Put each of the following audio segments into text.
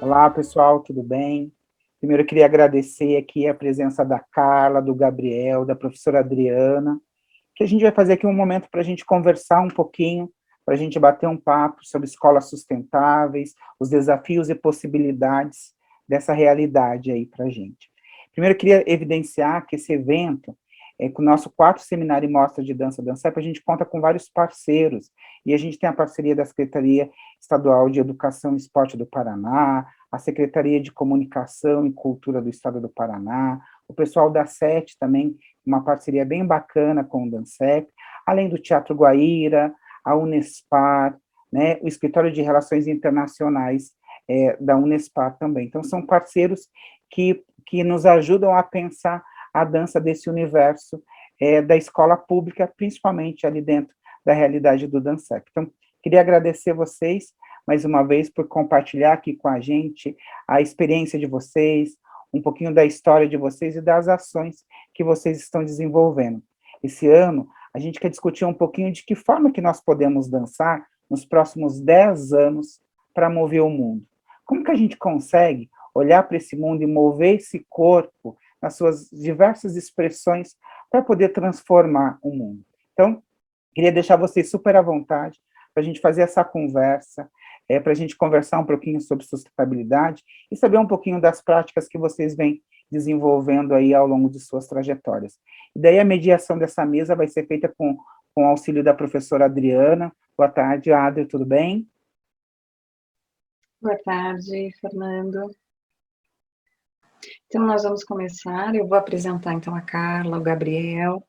Olá, pessoal, tudo bem? Primeiro, eu queria agradecer aqui a presença da Carla, do Gabriel, da professora Adriana, que a gente vai fazer aqui um momento para a gente conversar um pouquinho, para a gente bater um papo sobre escolas sustentáveis, os desafios e possibilidades dessa realidade aí para a gente. Primeiro, eu queria evidenciar que esse evento, com o nosso quarto seminário e mostra de dança Dancep, a gente conta com vários parceiros, e a gente tem a parceria da Secretaria Estadual de Educação e Esporte do Paraná, a Secretaria de Comunicação e Cultura do Estado do Paraná, o pessoal da SET também, uma parceria bem bacana com o Dancep, além do Teatro Guaíra, a Unespar, né, o Escritório de Relações Internacionais da Unespar também. Então, são parceiros que nos ajudam a pensar a dança desse universo da escola pública, principalmente ali dentro da realidade do Dancep. Então, queria agradecer vocês, mais uma vez, por compartilhar aqui com a gente a experiência de vocês, um pouquinho da história de vocês e das ações que vocês estão desenvolvendo. Esse ano, a gente quer discutir um pouquinho de que forma que nós podemos dançar nos próximos 10 anos para mover o mundo. Como que a gente consegue olhar para esse mundo e mover esse corpo nas suas diversas expressões para poder transformar o mundo? Então, queria deixar vocês super à vontade para a gente fazer essa conversa, para a gente conversar um pouquinho sobre sustentabilidade e saber um pouquinho das práticas que vocês vêm desenvolvendo aí ao longo de suas trajetórias. E daí a mediação dessa mesa vai ser feita com o auxílio da professora Adriana. Boa tarde, Adri, tudo bem? Boa tarde, Fernando. Então, nós vamos começar. Eu vou apresentar, então, a Carla, o Gabriel.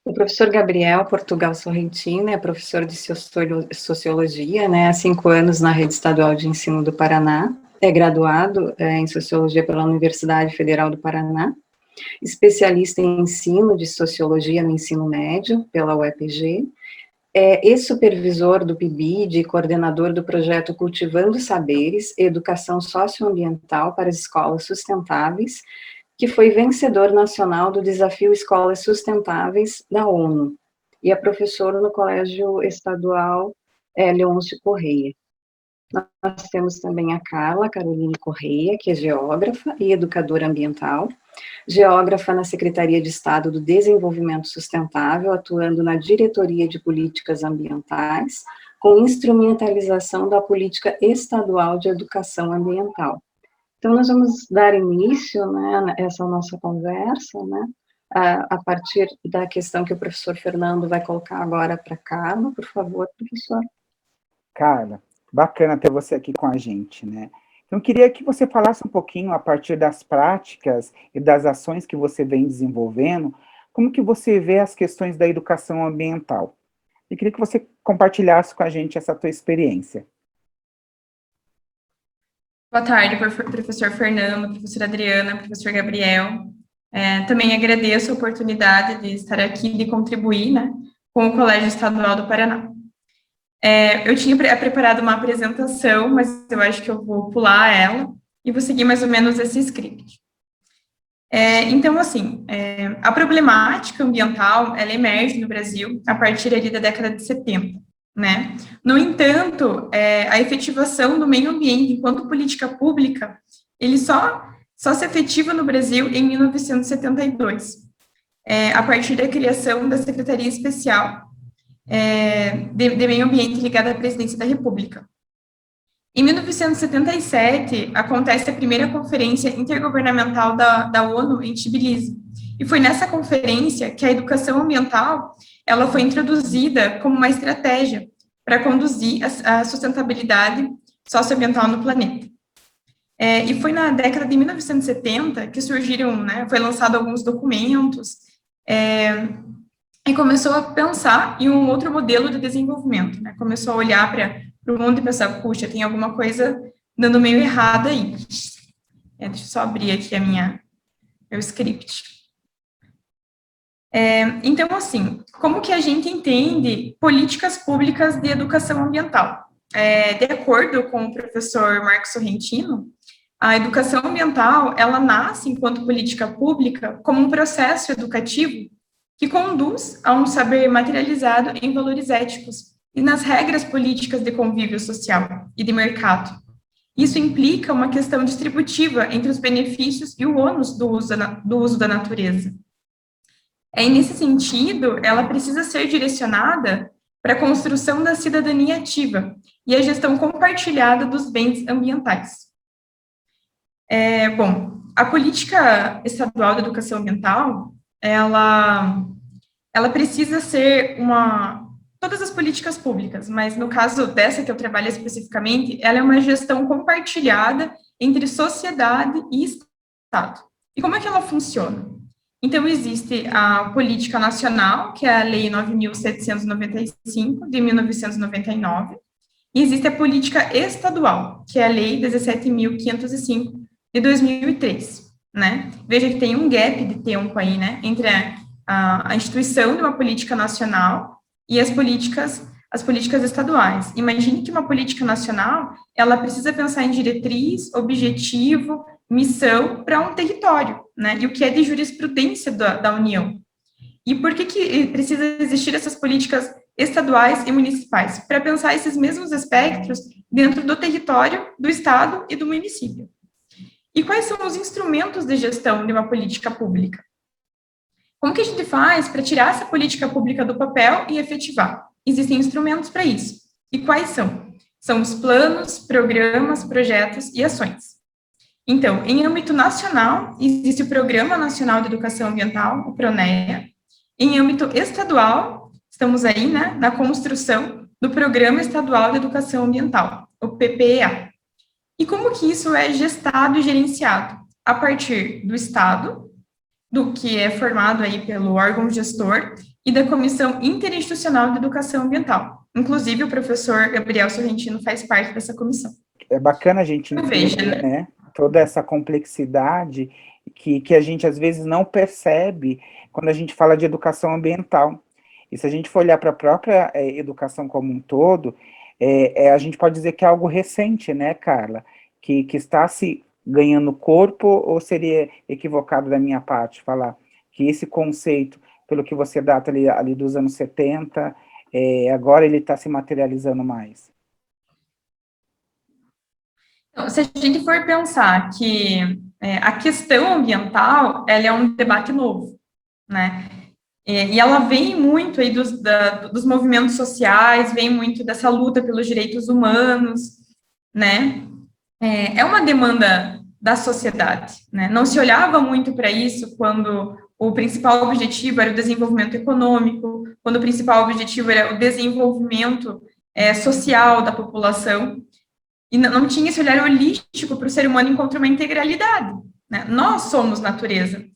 O professor Gabriel Portugal Sorrentino é professor de Sociologia, né, há 5 anos na Rede Estadual de Ensino do Paraná, é graduado em Sociologia pela Universidade Federal do Paraná, especialista em ensino de Sociologia no ensino médio pela UEPG, é ex-supervisor do PIBID e coordenador do projeto Cultivando Saberes, Educação Socioambiental para as Escolas Sustentáveis, que foi vencedor nacional do Desafio Escolas Sustentáveis da ONU, e é professor no Colégio Estadual Leôncio Correia. Nós temos também a Caroline Correia, que é geógrafa e educadora ambiental, geógrafa na Secretaria de Estado do Desenvolvimento Sustentável, atuando na Diretoria de Políticas Ambientais, com instrumentalização da Política Estadual de Educação Ambiental. Então, nós vamos dar início, né, a essa nossa conversa, né, a partir da questão que o professor Fernando vai colocar agora para a Carla. Por favor, professor. Carla, bacana ter você aqui com a gente, né? Então, eu queria que você falasse um pouquinho, a partir das práticas e das ações que você vem desenvolvendo, como que você vê as questões da educação ambiental. Eu queria que você compartilhasse com a gente essa tua experiência. Boa tarde, professor Fernando, professora Adriana, professor Gabriel. Também agradeço a oportunidade de estar aqui e de contribuir, né, com o Colégio Estadual do Paraná. Eu tinha preparado uma apresentação, mas eu acho que eu vou pular ela e vou seguir mais ou menos esse script. Então, assim, a problemática ambiental, ela emerge no Brasil a partir ali da década de 70, né? No entanto, a efetivação do meio ambiente enquanto política pública, ele só se efetiva no Brasil em 1972, a partir da criação da Secretaria Especial de Meio Ambiente ligada à Presidência da República. Em 1977, acontece a primeira conferência intergovernamental da ONU em Tbilisi, e foi nessa conferência que a educação ambiental ela foi introduzida como uma estratégia para conduzir a sustentabilidade socioambiental no planeta. E foi na década de 1970 que surgiram, né, foi lançado alguns documentos, e começou a pensar em um outro modelo de desenvolvimento, né? Começou a olhar para o mundo e pensar, puxa, tem alguma coisa dando meio errado aí. Deixa eu só abrir aqui meu script. Então, assim, como que a gente entende políticas públicas de educação ambiental? De acordo com o professor Marcos Sorrentino, a educação ambiental, ela nasce enquanto política pública como um processo educativo que conduz a um saber materializado em valores éticos e nas regras políticas de convívio social e de mercado. Isso implica uma questão distributiva entre os benefícios e o ônus do uso da natureza. E nesse sentido, ela precisa ser direcionada para a construção da cidadania ativa e a gestão compartilhada dos bens ambientais. Bom, a política estadual de educação ambiental, ela precisa ser todas as políticas públicas, mas no caso dessa que eu trabalho especificamente, ela é uma gestão compartilhada entre sociedade e Estado. E como é que ela funciona? Então, existe a política nacional, que é a Lei 9.795, de 1999, e existe a política estadual, que é a Lei 17.505, de 2003, né? Veja que tem um gap de tempo aí, né, entre a instituição de uma política nacional e as políticas estaduais. Imagine que uma política nacional, ela precisa pensar em diretriz, objetivo, missão para um território, né, e o que é de jurisprudência da União. E por que precisa existir essas políticas estaduais e municipais? Para pensar esses mesmos aspectos dentro do território, do Estado e do município. E quais são os instrumentos de gestão de uma política pública? Como que a gente faz para tirar essa política pública do papel e efetivar? Existem instrumentos para isso. E quais são? São os planos, programas, projetos e ações. Então, em âmbito nacional, existe o Programa Nacional de Educação Ambiental, o PRONEA. Em âmbito estadual, estamos aí, né, na construção do Programa Estadual de Educação Ambiental, o PPEA. E como que isso é gestado e gerenciado? A partir do Estado, do que é formado aí pelo órgão gestor, e da Comissão Interinstitucional de Educação Ambiental. Inclusive, o professor Gabriel Sorrentino faz parte dessa comissão. É bacana a gente entender, né, toda essa complexidade que a gente, às vezes, não percebe quando a gente fala de educação ambiental. E se a gente for olhar para a própria educação como um todo, a gente pode dizer que é algo recente, né, Carla? Que está se ganhando corpo, ou seria equivocado da minha parte falar que esse conceito, pelo que você data ali dos anos 70, agora ele está se materializando mais? Então, se a gente for pensar que a questão ambiental, ela é um debate novo, né? E ela vem muito aí dos movimentos sociais, vem muito dessa luta pelos direitos humanos, né? É uma demanda da sociedade, né? Não se olhava muito para isso quando o principal objetivo era o desenvolvimento econômico, quando o principal objetivo era o desenvolvimento social da população, e não tinha esse olhar holístico para o ser humano enquanto uma integralidade, né? Nós somos natureza,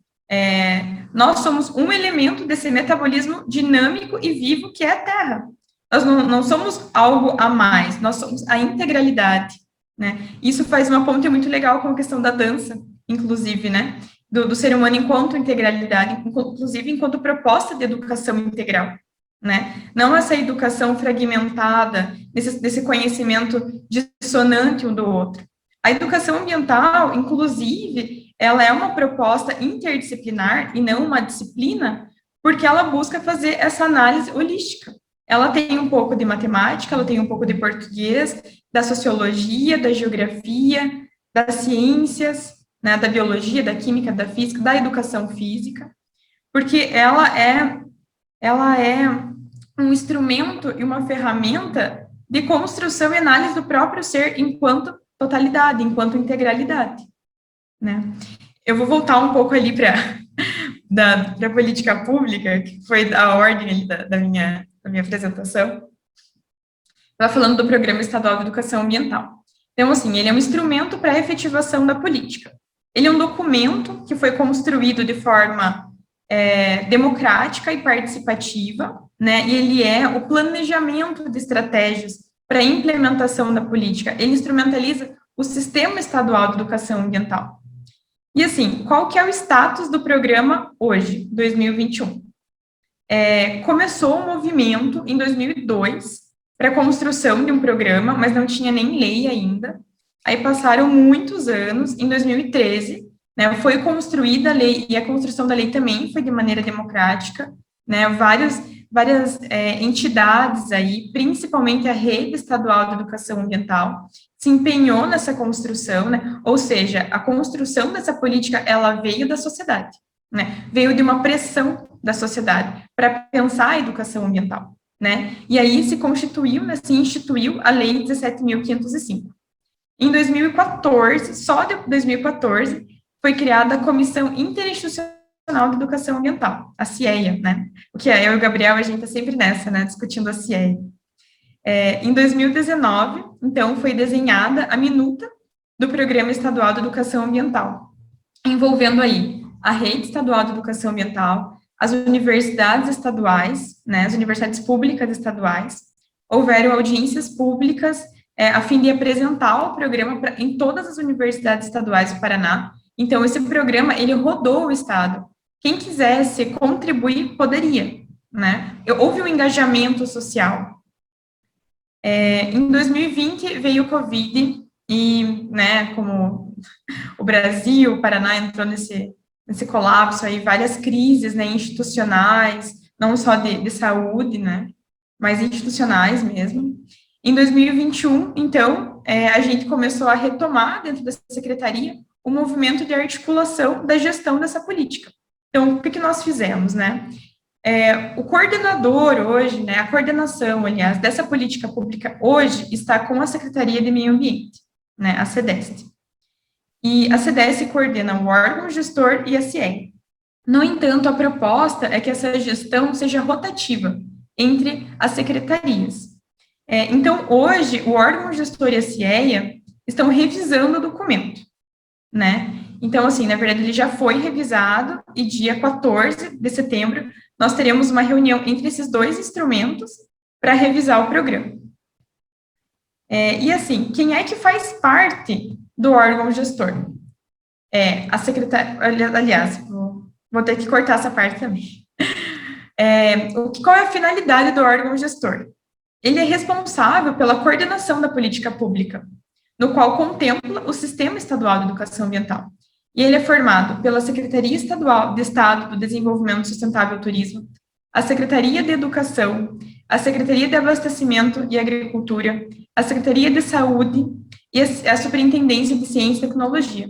nós somos um elemento desse metabolismo dinâmico e vivo que é a Terra. Nós não somos algo a mais, nós somos a integralidade, né? Isso faz uma ponte muito legal com a questão da dança, inclusive, né? Do ser humano enquanto integralidade, inclusive enquanto proposta de educação integral, né? Não essa educação fragmentada, desse conhecimento dissonante um do outro. A educação ambiental, inclusive, ela é uma proposta interdisciplinar e não uma disciplina, porque ela busca fazer essa análise holística. Ela tem um pouco de matemática, ela tem um pouco de português, da sociologia, da geografia, das ciências, né, da biologia, da química, da física, da educação física, porque ela é um instrumento e uma ferramenta de construção e análise do próprio ser enquanto totalidade, enquanto integralidade, né? Eu vou voltar um pouco ali para a política pública, que foi a ordem ali da minha apresentação. Estava falando do Programa Estadual de Educação Ambiental. Então, assim, ele é um instrumento para a efetivação da política. Ele é um documento que foi construído de forma democrática e participativa, né? E ele é o planejamento de estratégias para a implementação da política. Ele instrumentaliza o Sistema Estadual de Educação Ambiental. E, assim, qual que é o status do programa hoje, 2021? Começou um movimento em 2002 para a construção de um programa, mas não tinha nem lei ainda. Aí passaram muitos anos, em 2013, né, foi construída a lei, e a construção da lei também foi de maneira democrática, né, várias entidades aí, principalmente a Rede Estadual de Educação Ambiental, se empenhou nessa construção, né? Ou seja, a construção dessa política, ela veio da sociedade, né? Veio de uma pressão da sociedade para pensar a educação ambiental, né? E aí se constituiu, né, se instituiu a Lei 17.505. Em 2014, só de 2014, foi criada a Comissão Interinstitucional de Educação Ambiental, a CIEA, né? O que é, eu e o Gabriel, a gente está sempre nessa, né, discutindo a CIEA. Em 2019, então, foi desenhada a minuta do Programa Estadual de Educação Ambiental, envolvendo aí a Rede Estadual de Educação Ambiental, as universidades estaduais, né, as universidades públicas estaduais. Houveram audiências públicas a fim de apresentar o programa em todas as universidades estaduais do Paraná. Então, esse programa, ele rodou o estado. Quem quisesse contribuir, poderia, né? Houve um engajamento social. Em 2020, veio o Covid, e, né, como o Brasil, o Paraná entrou nesse colapso aí, várias crises, né, institucionais, não só de saúde, né, mas institucionais mesmo. Em 2021, então, a gente começou a retomar, dentro da secretaria, o movimento de articulação da gestão dessa política. Então, o que nós fizemos, né? O coordenador hoje, né, a coordenação, aliás, dessa política pública hoje está com a Secretaria de Meio Ambiente, né, a SEDEST. E a SEDEST coordena o órgão gestor e a CIEA. No entanto, a proposta é que essa gestão seja rotativa entre as secretarias. Então, hoje, o órgão gestor e a CIEA estão revisando o documento, né? Então, assim, na verdade, ele já foi revisado e dia 14 de setembro nós teremos uma reunião entre esses dois instrumentos para revisar o programa. E, assim, quem é que faz parte do órgão gestor? A secretaria, aliás, vou ter que cortar essa parte também. Qual é a finalidade do órgão gestor? Ele é responsável pela coordenação da política pública, no qual contempla o Sistema Estadual de Educação Ambiental. E ele é formado pela Secretaria Estadual de Estado do Desenvolvimento Sustentável e Turismo, a Secretaria de Educação, a Secretaria de Abastecimento e Agricultura, a Secretaria de Saúde e a Superintendência de Ciência e Tecnologia,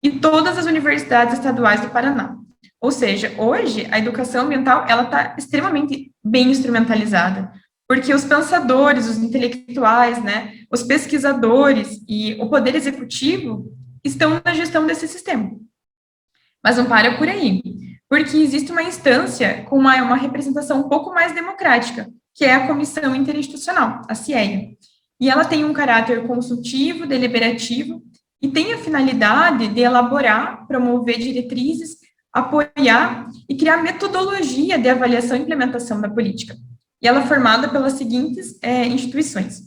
e todas as universidades estaduais do Paraná. Ou seja, hoje, a educação ambiental, ela está extremamente bem instrumentalizada, porque os pensadores, os intelectuais, né, os pesquisadores e o poder executivo estão na gestão desse sistema. Mas não para por aí, porque existe uma instância com uma representação um pouco mais democrática, que é a Comissão Interinstitucional, a CIEA. E ela tem um caráter consultivo, deliberativo, e tem a finalidade de elaborar, promover diretrizes, apoiar e criar metodologia de avaliação e implementação da política. E ela é formada pelas seguintes instituições.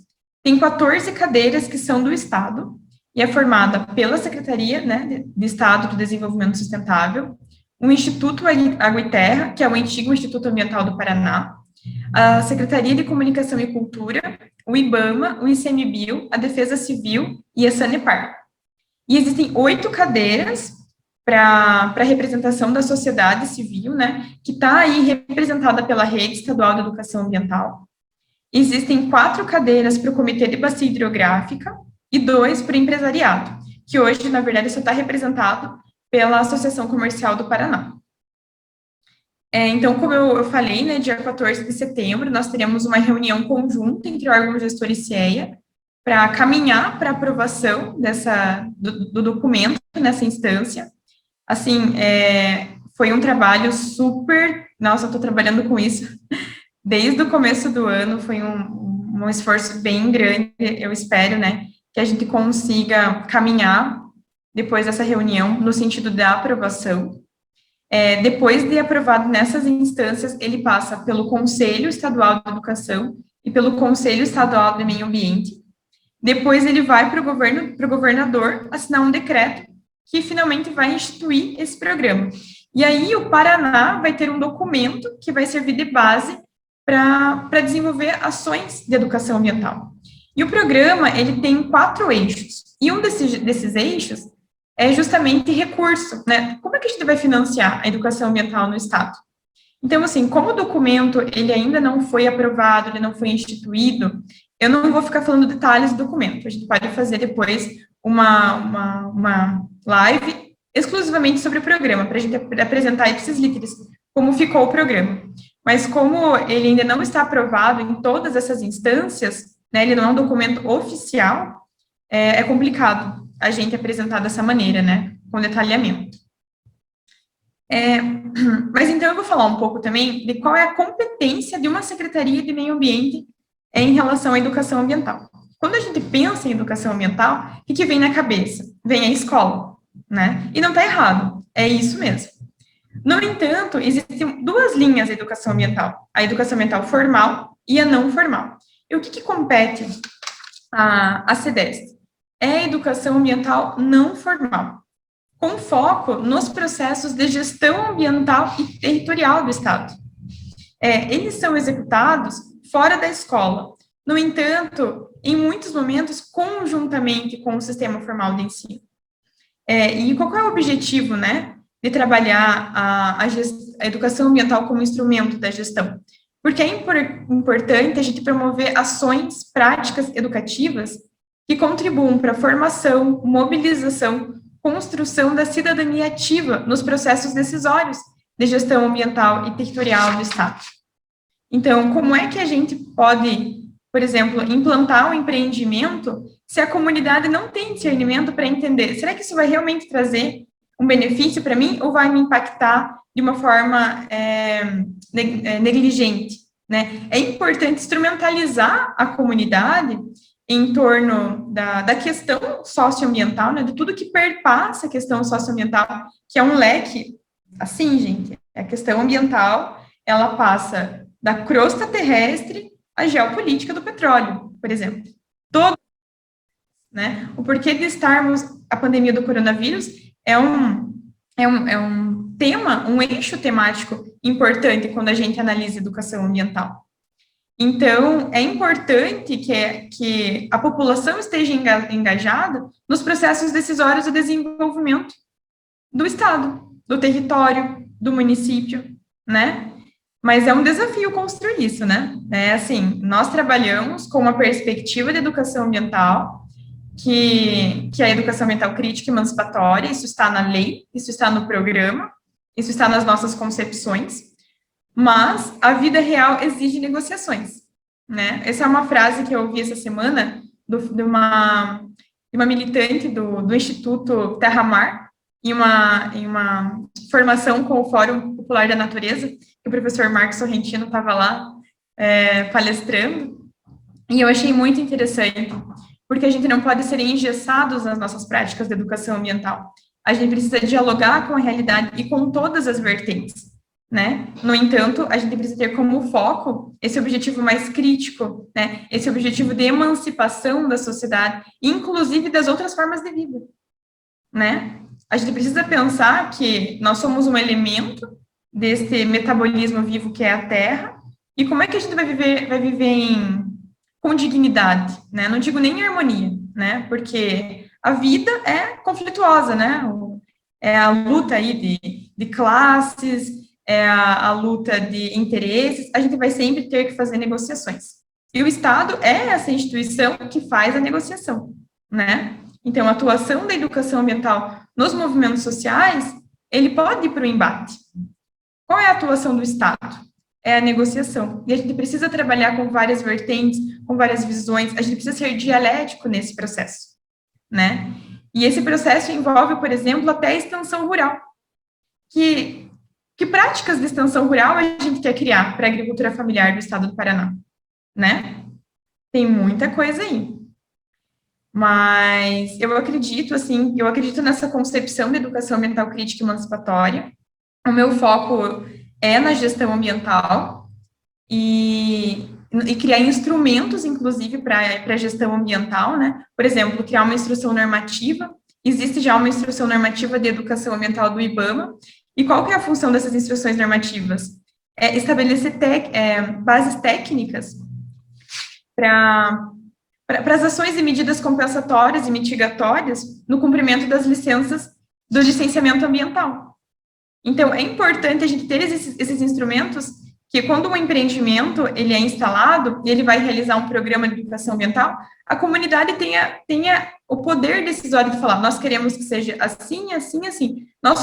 Tem 14 cadeiras que são do Estado, e é formada pela Secretaria, né, de Estado do Desenvolvimento Sustentável, o Instituto Água e Terra, que é o antigo Instituto Ambiental do Paraná, a Secretaria de Comunicação e Cultura, o IBAMA, o ICMBio, a Defesa Civil e a Sanepar. E existem 8 cadeiras para representação da sociedade civil, né, que está aí representada pela Rede Estadual de Educação Ambiental. Existem 4 cadeiras para o Comitê de Bacia Hidrográfica e 2 para o empresariado, que hoje, na verdade, só está representado pela Associação Comercial do Paraná. Então, como eu falei, né, dia 14 de setembro, nós teremos uma reunião conjunta entre o órgão gestor e CIEA para caminhar para a aprovação do documento nessa instância. Assim, foi um trabalho super... Nossa, eu estou trabalhando com isso desde o começo do ano, foi um esforço bem grande, eu espero, né, que a gente consiga caminhar depois dessa reunião no sentido da aprovação. Depois de aprovado nessas instâncias, ele passa pelo Conselho Estadual de Educação e pelo Conselho Estadual de Meio Ambiente. Depois ele vai para o governador assinar um decreto que finalmente vai instituir esse programa. E aí o Paraná vai ter um documento que vai servir de base para desenvolver ações de educação ambiental. E o programa, ele tem 4 eixos, e um desses eixos é justamente recurso, né? Como é que a gente vai financiar a educação ambiental no Estado? Então, assim, como o documento, ele ainda não foi aprovado, ele não foi instituído, Eu não vou ficar falando detalhes do documento, a gente pode fazer depois uma live exclusivamente sobre o programa, para a gente apresentar ipsis literis como ficou o programa. Mas como ele ainda não está aprovado em todas essas instâncias, né, ele não é um documento oficial, é complicado a gente apresentar dessa maneira, né, com detalhamento. Mas então eu vou falar um pouco também de qual é a competência de uma Secretaria de Meio Ambiente em relação à educação ambiental. Quando a gente pensa em educação ambiental, o que vem na cabeça? Vem a escola, né? E não está errado, é isso mesmo. No entanto, existem duas linhas de educação ambiental, a educação ambiental formal e a não formal. E o que compete à CEDEST? É a educação ambiental não formal, com foco nos processos de gestão ambiental e territorial do Estado. Eles são executados fora da escola, no entanto, em muitos momentos, conjuntamente com o sistema formal de ensino. E qual é o objetivo, né, de trabalhar a educação ambiental como instrumento da gestão? Porque é importante a gente promover ações práticas educativas que contribuam para a formação, mobilização, construção da cidadania ativa nos processos decisórios de gestão ambiental e territorial do Estado. Então, como é que a gente pode, por exemplo, implantar um empreendimento se a comunidade não tem discernimento para entender, será que isso vai realmente trazer um benefício para mim ou vai me impactar de uma forma negligente, né? É importante instrumentalizar a comunidade em torno da questão socioambiental, né, de tudo que perpassa a questão socioambiental, que é um leque, assim, gente, a questão ambiental, ela passa da crosta terrestre à geopolítica do petróleo, por exemplo. Todo, né, o porquê de estarmos, a pandemia do coronavírus é um tema, um eixo temático importante quando a gente analisa educação ambiental. Então, é importante que a população esteja engajada nos processos decisórios do desenvolvimento do Estado, do território, do município, né? Mas é um desafio construir isso, né? Assim, nós trabalhamos com uma perspectiva de educação ambiental, que é a educação ambiental crítica e emancipatória, isso está na lei, isso está no programa, isso está nas nossas concepções, mas a vida real exige negociações, né? Essa é uma frase que eu ouvi essa semana de uma militante do Instituto Terra Mar, em uma formação com o Fórum Popular da Natureza, que o professor Marcos Sorrentino estava lá palestrando, e eu achei muito interessante, porque a gente não pode ser engessados nas nossas práticas de educação ambiental. A gente precisa dialogar com a realidade e com todas as vertentes, né? No entanto, a gente precisa ter como foco esse objetivo mais crítico, né? Esse objetivo de emancipação da sociedade, inclusive das outras formas de vida, né? A gente precisa pensar que nós somos um elemento desse metabolismo vivo que é a Terra, e como é que a gente vai viver com dignidade, né? Não digo nem em harmonia, né? Porque a vida é conflituosa, né? É a luta aí de classes, é a luta de interesses, a gente vai sempre ter que fazer negociações. E o Estado é essa instituição que faz a negociação, né? Então, a atuação da educação ambiental nos movimentos sociais, ele pode ir para o embate. Qual é a atuação do Estado? É a negociação. E a gente precisa trabalhar com várias vertentes, com várias visões, a gente precisa ser dialético nesse processo, né? E esse processo envolve, por exemplo, até a extensão rural. Que práticas de extensão rural a gente quer criar para a agricultura familiar do Estado do Paraná, né? Tem muita coisa aí. Mas eu acredito nessa concepção de educação ambiental crítica e emancipatória. O meu foco é na gestão ambiental e criar instrumentos, inclusive, para a gestão ambiental, né? Por exemplo, criar uma instrução normativa. Existe já uma instrução normativa de educação ambiental do IBAMA. E qual que é a função dessas instruções normativas? É estabelecer bases técnicas para as ações e medidas compensatórias e mitigatórias no cumprimento das licenças do licenciamento ambiental. Então, é importante a gente ter esses instrumentos que quando um empreendimento ele é instalado e ele vai realizar um programa de educação ambiental, a comunidade tenha o poder decisório de falar, nós queremos que seja assim, assim, assim. Nós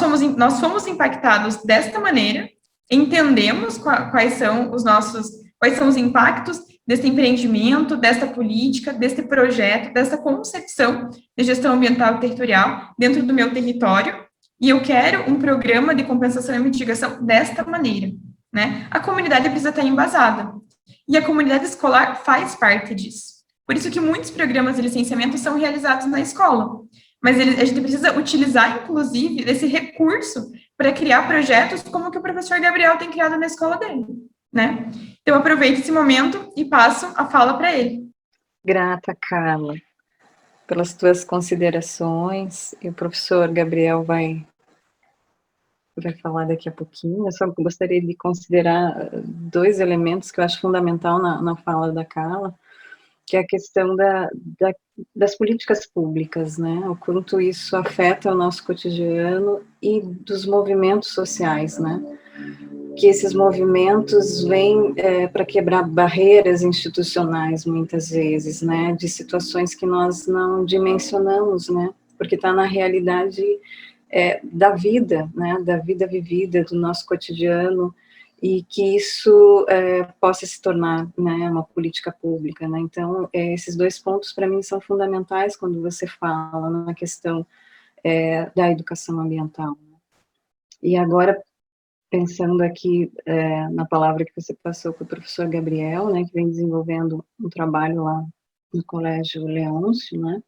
fomos impactados desta maneira, entendemos quais são os impactos desse empreendimento, desta política, deste projeto, dessa concepção de gestão ambiental e territorial dentro do meu território, e eu quero um programa de compensação e mitigação desta maneira, né? A comunidade precisa estar embasada, e a comunidade escolar faz parte disso. Por isso que muitos programas de licenciamento são realizados na escola, mas a gente precisa utilizar, inclusive, desse recurso para criar projetos como o que o professor Gabriel tem criado na escola dele, né? Então, eu aproveito esse momento e passo a fala para ele. Grata, Carla, pelas tuas considerações, e o professor Gabriel vai falar daqui a pouquinho. Eu só gostaria de considerar 2 elementos que eu acho fundamental na fala da Carla, que é a questão das políticas públicas, né, o quanto isso afeta o nosso cotidiano e dos movimentos sociais, né, que esses movimentos vêm para quebrar barreiras institucionais, muitas vezes, né, de situações que nós não dimensionamos, né, porque está na realidade da vida, né, da vida vivida, do nosso cotidiano, e que isso possa se tornar, né, uma política pública, né, então esses 2 pontos para mim são fundamentais quando você fala na questão da educação ambiental. E agora, pensando aqui na palavra que você passou para o professor Gabriel, né, que vem desenvolvendo um trabalho lá no Colégio Leôncio, né,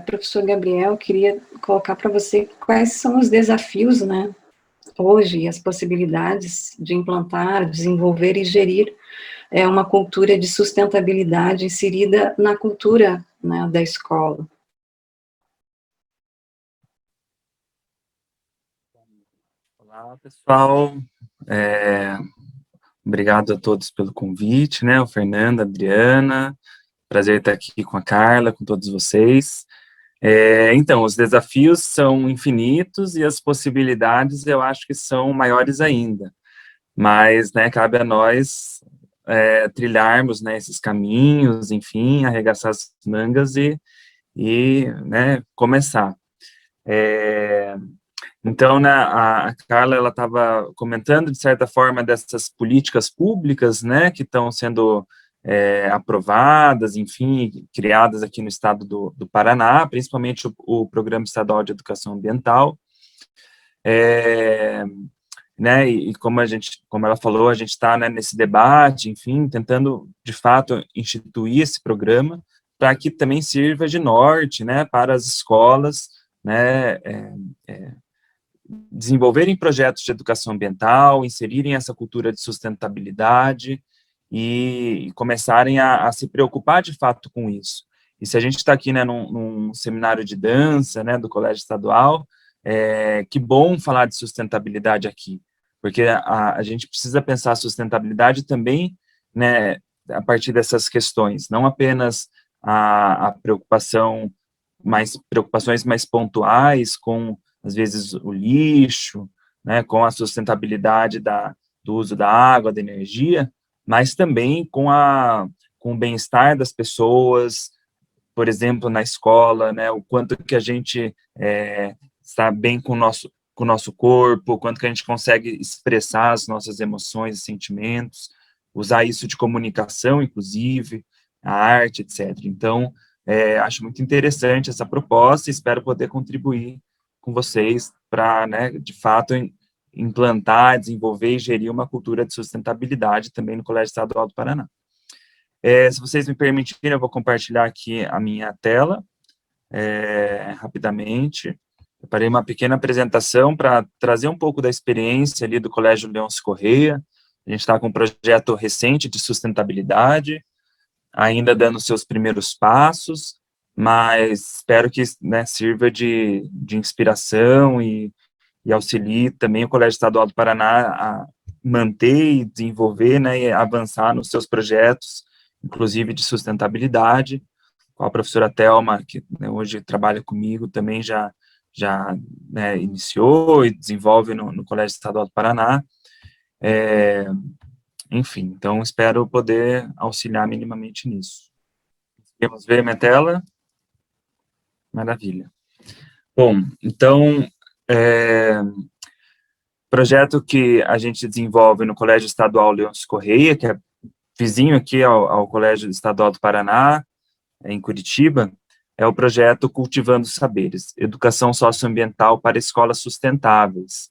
professor Gabriel, queria colocar para você quais são os desafios, né, hoje, as possibilidades de implantar, desenvolver e gerir uma cultura de sustentabilidade inserida na cultura, né, da escola. Olá, pessoal. Obrigado a todos pelo convite, né? O Fernando, a Adriana. Prazer estar aqui com a Carla, com todos vocês. Então, os desafios são infinitos e as possibilidades eu acho que são maiores ainda. Mas, né, cabe a nós trilharmos, né, esses caminhos, enfim, arregaçar as mangas e né, começar. Então, né, a Carla, ela estava comentando, de certa forma, dessas políticas públicas, né, que estão sendo aprovadas, enfim, criadas aqui no estado do Paraná, principalmente o Programa Estadual de Educação Ambiental, né, e como ela falou, a gente está, né, nesse debate, enfim, tentando, de fato, instituir esse programa para que também sirva de norte, né, para as escolas, né, desenvolverem projetos de educação ambiental, inserirem essa cultura de sustentabilidade e começarem a se preocupar de fato com isso. E se a gente está aqui, né, num seminário de dança, né, do Colégio Estadual, que bom falar de sustentabilidade aqui, porque a gente precisa pensar a sustentabilidade também, né, a partir dessas questões, não apenas a preocupações mais pontuais com, às vezes, o lixo, né, com a sustentabilidade do uso da água, da energia, mas também com o bem-estar das pessoas, por exemplo, na escola, né, o quanto que a gente está bem com o nosso corpo, o quanto que a gente consegue expressar as nossas emoções e sentimentos, usar isso de comunicação, inclusive, a arte, etc. Então, acho muito interessante essa proposta e espero poder contribuir com vocês para, né, de fato, implantar, desenvolver e gerir uma cultura de sustentabilidade também no Colégio Estadual do Paraná. Se vocês me permitirem, eu vou compartilhar aqui a minha tela, rapidamente. Preparei uma pequena apresentação para trazer um pouco da experiência ali do Colégio Leôncio Corrêa. A gente está com um projeto recente de sustentabilidade, ainda dando seus primeiros passos, mas espero que, né, sirva de inspiração e auxilie também o Colégio Estadual do Paraná a manter e desenvolver, né, e avançar nos seus projetos, inclusive de sustentabilidade, com a professora Thelma, que, né, hoje trabalha comigo, também já né, iniciou e desenvolve no Colégio Estadual do Paraná. Enfim, então espero poder auxiliar minimamente nisso. Vamos ver minha tela? Maravilha. Bom, então, projeto que a gente desenvolve no Colégio Estadual Leôncio Correia, que é vizinho aqui ao Colégio Estadual do Paraná, em Curitiba, é o projeto Cultivando Saberes, Educação Socioambiental para Escolas Sustentáveis.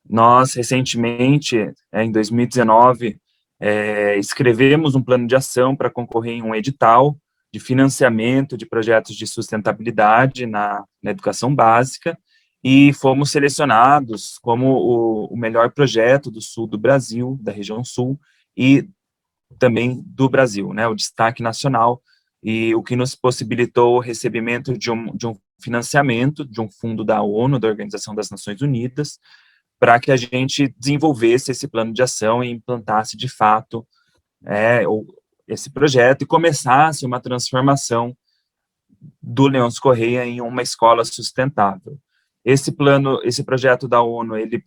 Nós, recentemente, em 2019, escrevemos um plano de ação para concorrer em um edital de financiamento de projetos de sustentabilidade na educação básica, e fomos selecionados como o melhor projeto do sul do Brasil, da região sul, e também do Brasil, né, o destaque nacional, e o que nos possibilitou o recebimento de um financiamento de um fundo da ONU, da Organização das Nações Unidas, para que a gente desenvolvesse esse plano de ação e implantasse, de fato, esse projeto e começasse uma transformação do Leôncio Correia em uma escola sustentável. Esse projeto da ONU, ele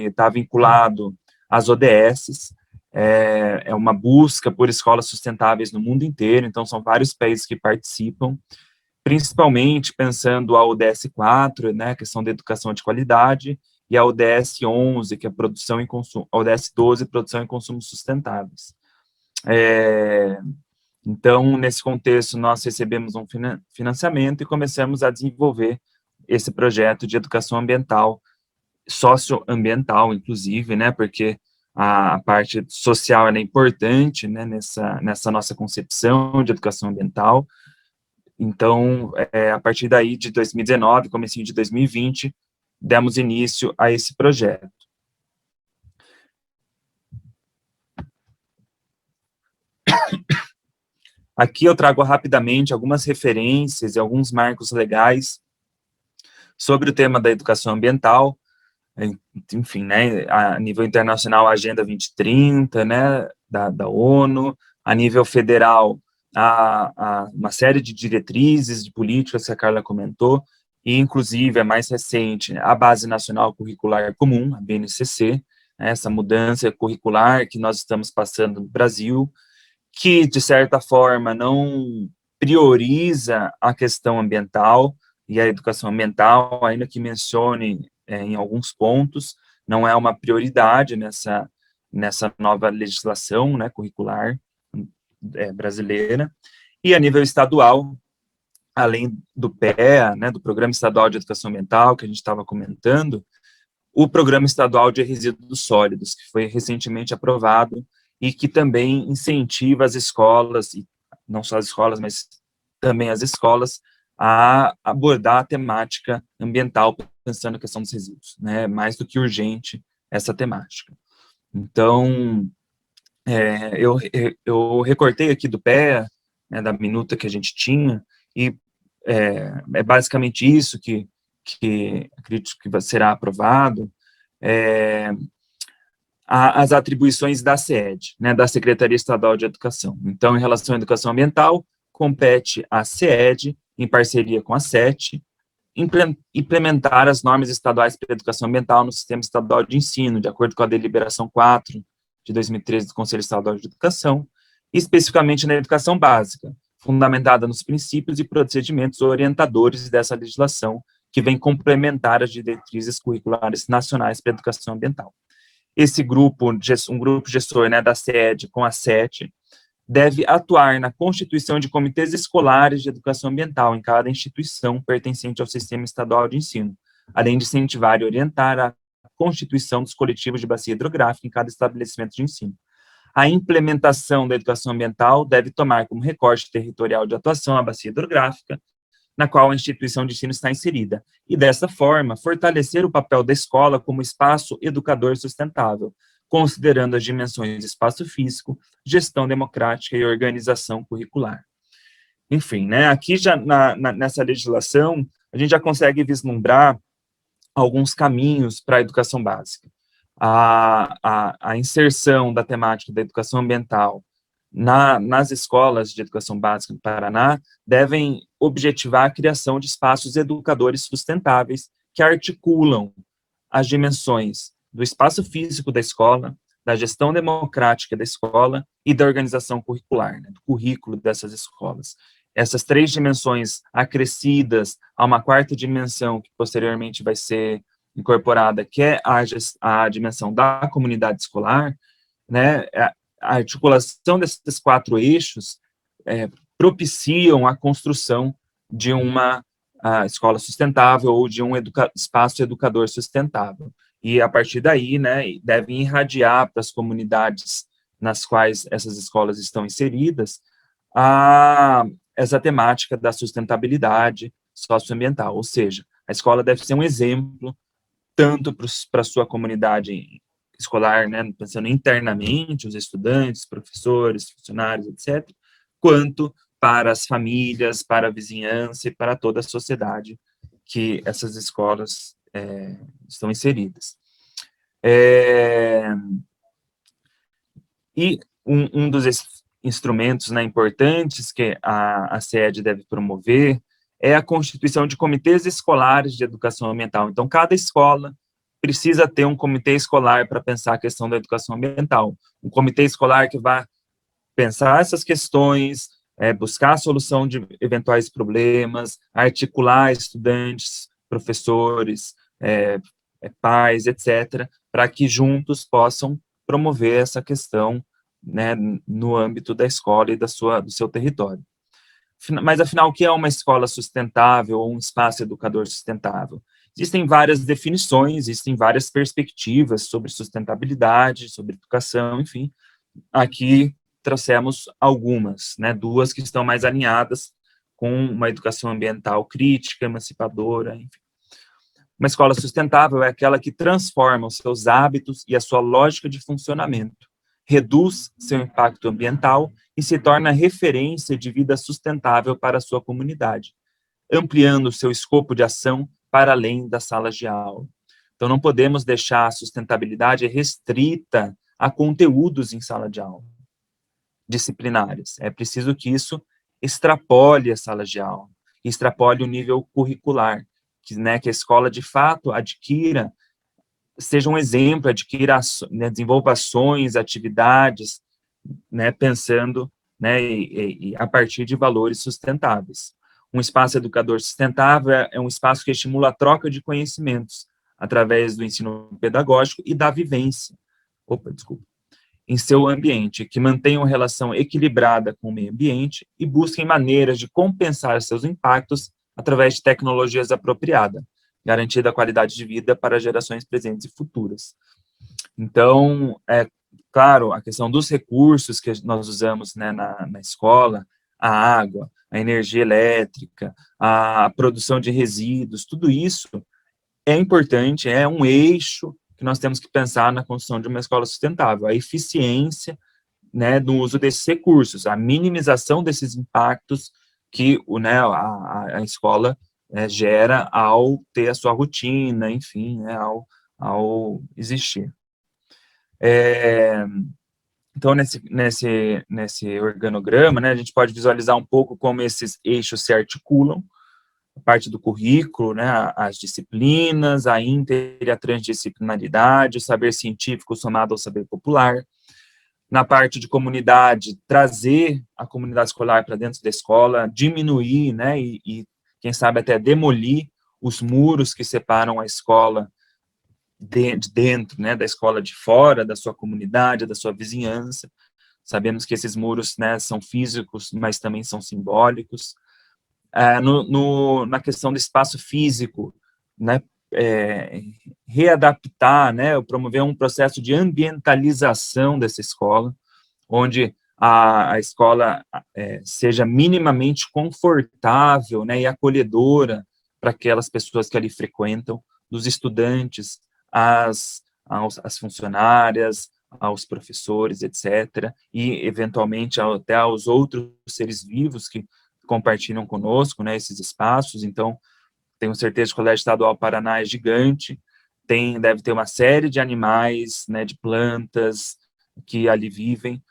está vinculado às ODSs, é uma busca por escolas sustentáveis no mundo inteiro, então são vários países que participam, principalmente pensando a ODS 4, né, a questão da educação de qualidade, e a ODS 11, que é produção e consumo, a ODS 12, produção e consumo sustentáveis. Então, nesse contexto, nós recebemos um financiamento e começamos a desenvolver esse projeto de educação ambiental, socioambiental, inclusive, né, porque a parte social é importante, né, nessa nossa concepção de educação ambiental. Então, a partir daí, de 2019, comecinho de 2020, demos início a esse projeto. Aqui eu trago rapidamente algumas referências e alguns marcos legais sobre o tema da educação ambiental, enfim, né, a nível internacional, a Agenda 2030, né, da ONU, a nível federal, uma série de diretrizes, de políticas que a Carla comentou, e inclusive, a mais recente, a Base Nacional Curricular Comum, a BNCC, né, essa mudança curricular que nós estamos passando no Brasil, que, de certa forma, não prioriza a questão ambiental e a educação ambiental, ainda que mencione em alguns pontos, não é uma prioridade nessa nova legislação, né, curricular brasileira. E a nível estadual, além do PEA, né, do Programa Estadual de Educação Ambiental, que a gente estava comentando, o Programa Estadual de Resíduos Sólidos, que foi recentemente aprovado e que também incentiva as escolas, e não só as escolas, mas também as escolas, a abordar a temática ambiental, pensando na questão dos resíduos, né? Mais do que urgente essa temática. Então, eu recortei aqui do PEA, né, da minuta que a gente tinha, e é basicamente isso que acredito que será aprovado, as atribuições da SED, né, da Secretaria Estadual de Educação. Então, em relação à educação ambiental, compete à SED, em parceria com a SET, implementar as normas estaduais para a educação ambiental no sistema estadual de ensino, de acordo com a deliberação 4 de 2013 do Conselho Estadual de Educação, especificamente na educação básica, fundamentada nos princípios e procedimentos orientadores dessa legislação, que vem complementar as diretrizes curriculares nacionais para a educação ambiental. Esse grupo, um grupo gestor, né, da SED com a SET, deve atuar na constituição de comitês escolares de educação ambiental em cada instituição pertencente ao sistema estadual de ensino, além de incentivar e orientar a constituição dos coletivos de bacia hidrográfica em cada estabelecimento de ensino. A implementação da educação ambiental deve tomar como recorte territorial de atuação a bacia hidrográfica, na qual a instituição de ensino está inserida, e, dessa forma, fortalecer o papel da escola como espaço educador sustentável, considerando as dimensões de espaço físico, gestão democrática e organização curricular. Enfim, né, aqui já nessa legislação, a gente já consegue vislumbrar alguns caminhos para a educação básica. A inserção da temática da educação ambiental nas escolas de educação básica do Paraná devem objetivar a criação de espaços educadores sustentáveis que articulam as dimensões do espaço físico da escola, da gestão democrática da escola e da organização curricular, né, do currículo dessas escolas. Essas 3 dimensões acrescidas a uma 4ª dimensão, que posteriormente vai ser incorporada, que é a dimensão da comunidade escolar, né, a articulação desses 4 eixos propiciam a construção de uma escola sustentável ou de um espaço educador sustentável. E, a partir daí, né, devem irradiar para as comunidades nas quais essas escolas estão inseridas essa temática da sustentabilidade socioambiental, ou seja, a escola deve ser um exemplo tanto para a sua comunidade escolar, né, pensando internamente, os estudantes, professores, funcionários, etc., quanto para as famílias, para a vizinhança e para toda a sociedade que essas escolas estão inseridas. E um dos instrumentos, né, importantes que a SED deve promover é a constituição de comitês escolares de educação ambiental. Então, cada escola precisa ter um comitê escolar para pensar a questão da educação ambiental. Um comitê escolar que vai pensar essas questões, buscar a solução de eventuais problemas, articular estudantes, professores, pais, etc., para que juntos possam promover essa questão, né, no âmbito da escola e do seu território. Mas, afinal, o que é uma escola sustentável ou um espaço educador sustentável? Existem várias definições, existem várias perspectivas sobre sustentabilidade, sobre educação, enfim. Aqui trouxemos algumas, né, 2 que estão mais alinhadas com uma educação ambiental crítica, emancipadora, enfim. Uma escola sustentável é aquela que transforma os seus hábitos e a sua lógica de funcionamento, reduz seu impacto ambiental e se torna referência de vida sustentável para a sua comunidade, ampliando seu escopo de ação para além das salas de aula. Então, não podemos deixar a sustentabilidade restrita a conteúdos em sala de aula, disciplinares. É preciso que isso extrapole as salas de aula, extrapole o nível curricular, que a escola, de fato, seja um exemplo, né, desenvolva ações, atividades, né, pensando, né, a partir de valores sustentáveis. Um espaço educador sustentável é um espaço que estimula a troca de conhecimentos através do ensino pedagógico e da vivência, em seu ambiente, que mantenha uma relação equilibrada com o meio ambiente e busquem maneiras de compensar seus impactos através de tecnologias apropriadas, garantindo a qualidade de vida para gerações presentes e futuras. Então, claro, a questão dos recursos que nós usamos, né, na escola, a água, a energia elétrica, a produção de resíduos, tudo isso é importante, é um eixo que nós temos que pensar na construção de uma escola sustentável, a eficiência, né, no uso desses recursos, a minimização desses impactos que a escola gera ao ter a sua rotina, enfim, né, ao existir. Então, nesse organograma, né, a gente pode visualizar um pouco como esses eixos se articulam, a parte do currículo, né, as disciplinas, a inter e a transdisciplinaridade, o saber científico somado ao saber popular. Na parte de comunidade, trazer a comunidade escolar para dentro da escola, diminuir, né, e quem sabe até demolir os muros que separam a escola de dentro, né, da escola de fora, da sua comunidade, da sua vizinhança. Sabemos que esses muros, né, são físicos, mas também são simbólicos. Na questão do espaço físico, né, readaptar, né, promover um processo de ambientalização dessa escola, onde a escola seja minimamente confortável, né, e acolhedora para aquelas pessoas que ali frequentam, dos estudantes, às funcionárias, aos professores, etc., e, eventualmente, até aos outros seres vivos que compartilham conosco, né, esses espaços. Então, tenho certeza que o Colégio Estadual Paraná é gigante, deve ter uma série de animais, né, de plantas que ali vivem.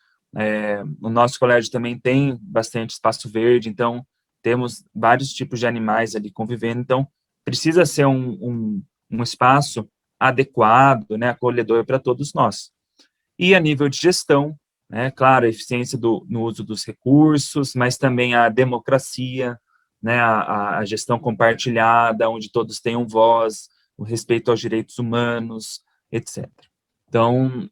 O nosso colégio também tem bastante espaço verde, então temos vários tipos de animais ali convivendo, então precisa ser um espaço adequado, né, acolhedor para todos nós. E a nível de gestão, né, claro, a eficiência no uso dos recursos, mas também a democracia, né, a gestão compartilhada, onde todos tenham voz, o respeito aos direitos humanos, etc. Então,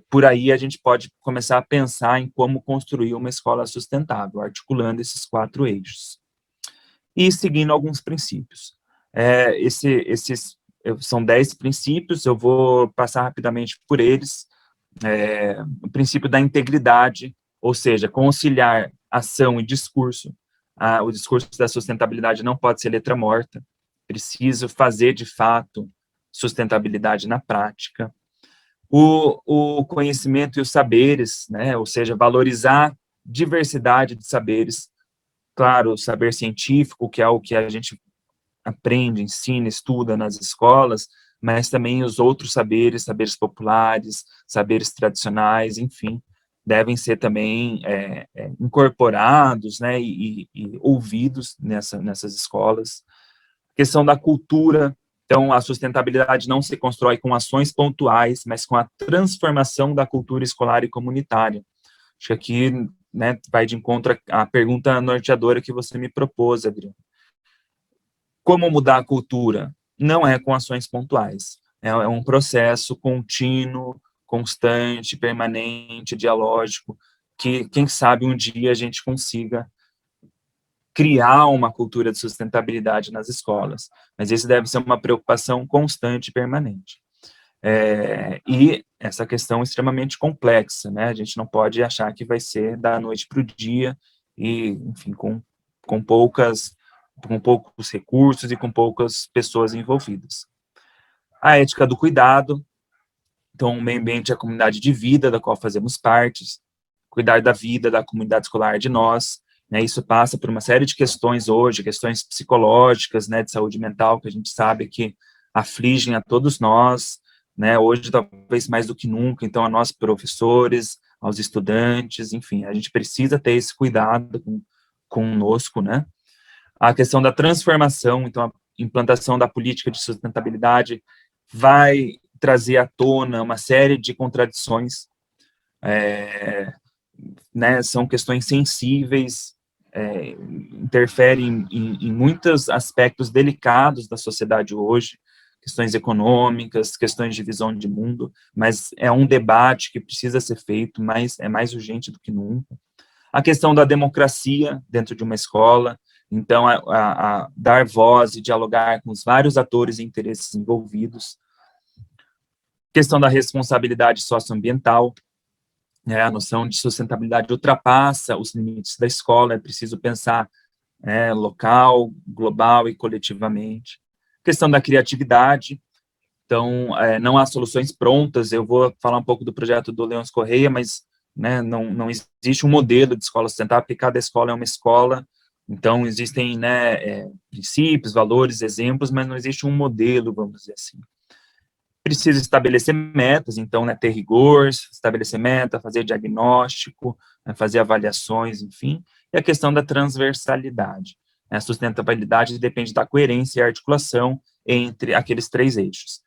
por aí a gente pode começar a pensar em como construir uma escola sustentável, articulando esses 4 eixos. E seguindo alguns princípios. Esses são 10 princípios, eu vou passar rapidamente por eles. O princípio da integridade, ou seja, conciliar ação e discurso. O discurso da sustentabilidade não pode ser letra morta, preciso fazer, de fato, sustentabilidade na prática. O conhecimento e os saberes, né, ou seja, valorizar diversidade de saberes, claro, o saber científico, que é o que a gente aprende, ensina, estuda nas escolas, mas também os outros saberes, saberes populares, saberes tradicionais, enfim, devem ser também incorporados, né, e ouvidos nessas escolas. A questão da cultura, então, a sustentabilidade não se constrói com ações pontuais, mas com a transformação da cultura escolar e comunitária. Acho que aqui, né, vai de encontro à pergunta norteadora que você me propôs, Adriano. Como mudar a cultura? Não é com ações pontuais, é um processo contínuo, constante, permanente, dialógico, que, quem sabe, um dia a gente consiga criar uma cultura de sustentabilidade nas escolas, mas isso deve ser uma preocupação constante e permanente. E essa questão é extremamente complexa, né? A gente não pode achar que vai ser da noite para o dia e, enfim, com poucos recursos e com poucas pessoas envolvidas. A ética do cuidado, então, o meio ambiente é a comunidade de vida da qual fazemos parte, cuidar da vida da comunidade escolar de nós, né? Isso passa por uma série de questões hoje, questões psicológicas, né, de saúde mental, que a gente sabe que afligem a todos nós, né, hoje talvez mais do que nunca, então a nós professores, aos estudantes, enfim, a gente precisa ter esse cuidado conosco, né. A questão da transformação, então a implantação da política de sustentabilidade vai trazer à tona uma série de contradições, né, são questões sensíveis, interferem em muitos aspectos delicados da sociedade hoje, questões econômicas, questões de visão de mundo, mas é um debate que precisa ser feito, mas é mais urgente do que nunca. A questão da democracia dentro de uma escola, então, a dar voz e dialogar com os vários atores e interesses envolvidos. Questão da responsabilidade socioambiental, a noção de sustentabilidade ultrapassa os limites da escola, é preciso pensar local, global e coletivamente. Questão da criatividade, então, não há soluções prontas, eu vou falar um pouco do projeto do Leôncio Correia, mas né, não existe um modelo de escola sustentável, porque cada escola é uma escola, então existem princípios, valores, exemplos, mas não existe um modelo, vamos dizer assim. Precisa estabelecer metas, então, né, ter rigor, estabelecer meta, fazer diagnóstico, né, fazer avaliações, enfim, e a questão da transversalidade. A sustentabilidade depende da coerência e articulação entre aqueles 3 eixos: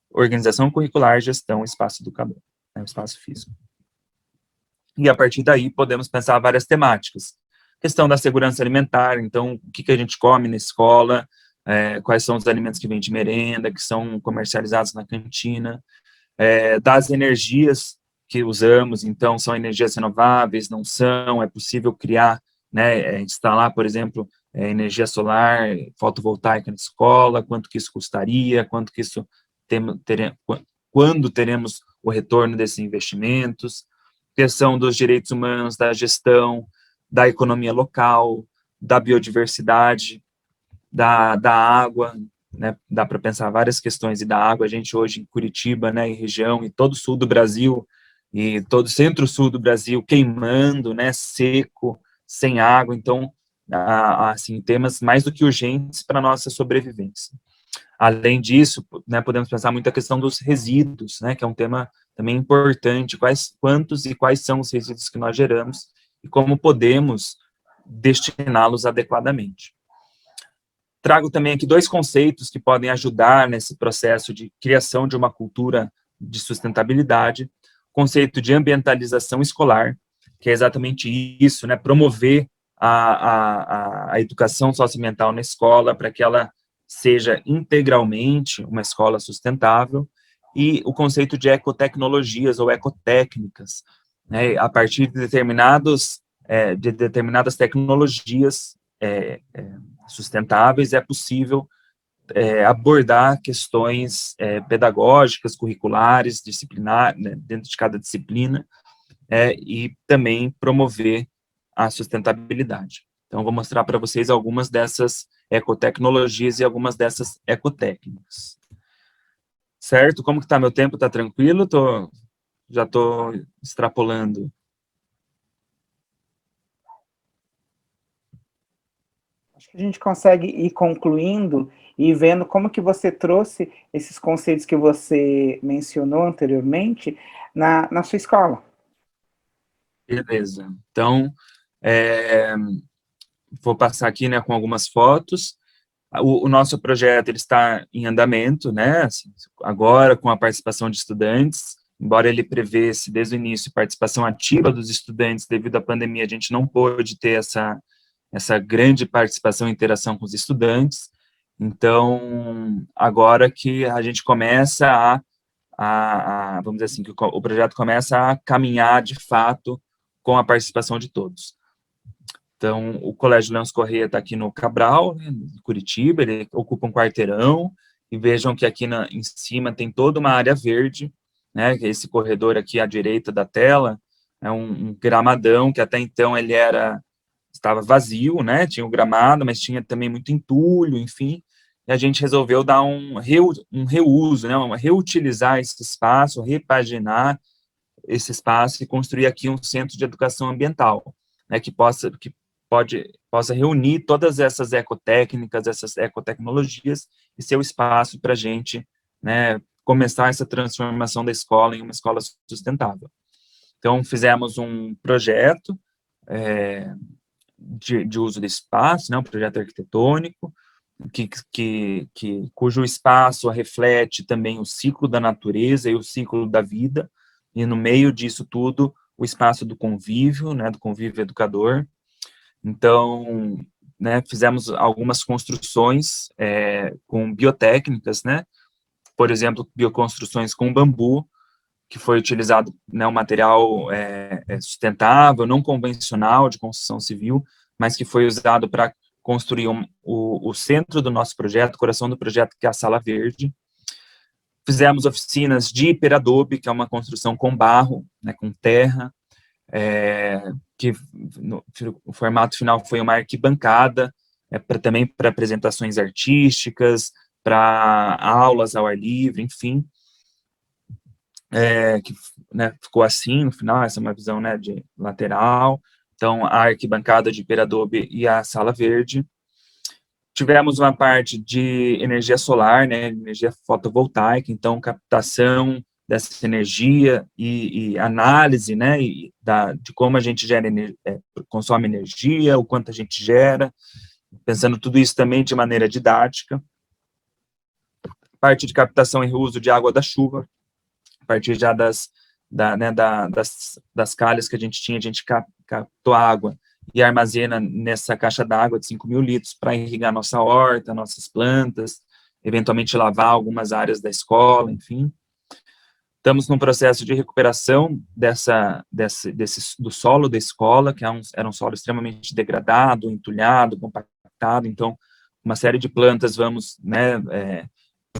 organização curricular, gestão, espaço educador, né, espaço físico. E, a partir daí, podemos pensar várias temáticas. Questão da segurança alimentar, então, o que a gente come na escola, quais são os alimentos que vêm de merenda, que são comercializados na cantina, das energias que usamos, então, são energias renováveis, não são, é possível criar, né, instalar, por exemplo, energia solar, fotovoltaica na escola, quanto que isso custaria, quanto que isso quando teremos o retorno desses investimentos, questão dos direitos humanos, da gestão, da economia local, da biodiversidade, da água, né, dá para pensar várias questões, e da água, a gente hoje em Curitiba, né, em região, e todo o sul do Brasil, e todo o centro-sul do Brasil queimando, né, seco, sem água, então, assim, temas mais do que urgentes para a nossa sobrevivência. Além disso, né, podemos pensar muito a questão dos resíduos, né, que é um tema também importante, quantos e quais são os resíduos que nós geramos, e como podemos destiná-los adequadamente. Trago também aqui 2 conceitos que podem ajudar nesse processo de criação de uma cultura de sustentabilidade. O conceito de ambientalização escolar, que é exatamente isso, né, promover a educação socioambiental na escola para que ela seja integralmente uma escola sustentável, e o conceito de ecotecnologias ou ecotécnicas, né, a partir de determinadas tecnologias sustentáveis, é possível abordar questões pedagógicas, curriculares, disciplinar, né, dentro de cada disciplina, e também promover a sustentabilidade. Então, vou mostrar para vocês algumas dessas ecotecnologias e algumas dessas ecotécnicas. Certo? Como que está meu tempo? Está tranquilo? Já estou extrapolando. Acho que a gente consegue ir concluindo e vendo como que você trouxe esses conceitos que você mencionou anteriormente na sua escola. Beleza. Então, vou passar aqui, né, com algumas fotos. O nosso projeto ele está em andamento, né, assim, agora com a participação de estudantes, embora ele prevesse desde o início participação ativa dos estudantes, devido à pandemia a gente não pôde ter essa grande participação e interação com os estudantes. Então, agora que a gente começa vamos dizer assim, que o projeto começa a caminhar de fato com a participação de todos. Então, o Colégio Leões Corrêa está aqui no Cabral, né, em Curitiba, ele ocupa um quarteirão, e vejam que aqui em cima tem toda uma área verde, né, que esse corredor aqui à direita da tela, é um gramadão, que até então ele estava vazio, né, tinha o gramado, mas tinha também muito entulho, enfim, e a gente resolveu dar um reuso, né, reutilizar esse espaço, repaginar esse espaço e construir aqui um centro de educação ambiental, né, que possa reunir todas essas ecotécnicas, essas ecotecnologias, e ser o espaço para a gente, né, começar essa transformação da escola em uma escola sustentável. Então, fizemos um projeto de uso do espaço, né, um projeto arquitetônico, cujo espaço reflete também o ciclo da natureza e o ciclo da vida, e no meio disso tudo, o espaço do convívio, né, do convívio educador. Então, né, fizemos algumas construções com biotécnicas, né, por exemplo, bioconstruções com bambu, que foi utilizado, né, um material sustentável, não convencional de construção civil, mas que foi usado para construir o centro do nosso projeto, o coração do projeto, que é a Sala Verde. Fizemos oficinas de hiperadobe, que é uma construção com barro, né, com terra, que o formato final foi uma arquibancada, também para apresentações artísticas, para aulas ao ar livre, enfim, que, né, ficou assim no final. Essa é uma visão, né, de lateral. Então, a arquibancada de hiperadobe e a sala verde. Tivemos uma parte de energia solar, né, energia fotovoltaica, então captação dessa energia e análise, né, de como a gente consome energia, o quanto a gente gera, pensando tudo isso também de maneira didática. Parte de captação e reuso de água da chuva, a partir já das calhas que a gente captou água e armazena nessa caixa d'água de 5.000 litros para irrigar nossa horta, nossas plantas, eventualmente lavar algumas áreas da escola, enfim. Estamos num processo de recuperação do solo da escola, que era um solo extremamente degradado, entulhado, compactado. Então, uma série de plantas vamos, né,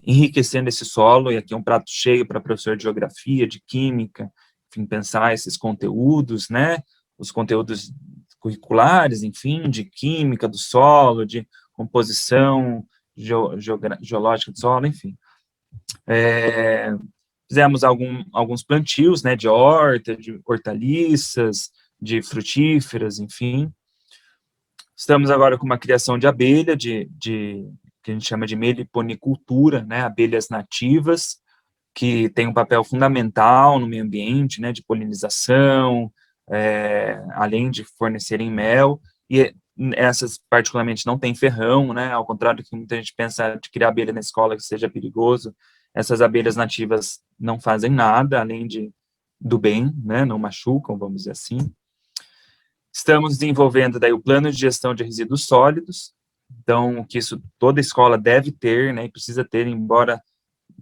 enriquecendo esse solo, e aqui é um prato cheio para professor de geografia, de química, enfim, pensar esses conteúdos, né, os conteúdos curriculares, enfim, de química do solo, de composição geológica do solo, enfim. Fizemos alguns plantios, né, de horta, de hortaliças, de frutíferas, enfim. Estamos agora com uma criação de abelha, que a gente chama de meliponicultura, né, abelhas nativas, que tem um papel fundamental no meio ambiente, né, de polinização, além de fornecerem mel, e essas particularmente não têm ferrão, né, ao contrário do que muita gente pensa de criar abelha na escola que seja perigoso, essas abelhas nativas não fazem nada, além do bem, né, não machucam, vamos dizer assim. Estamos desenvolvendo daí o plano de gestão de resíduos sólidos, então, que isso toda escola deve ter, né, e precisa ter, embora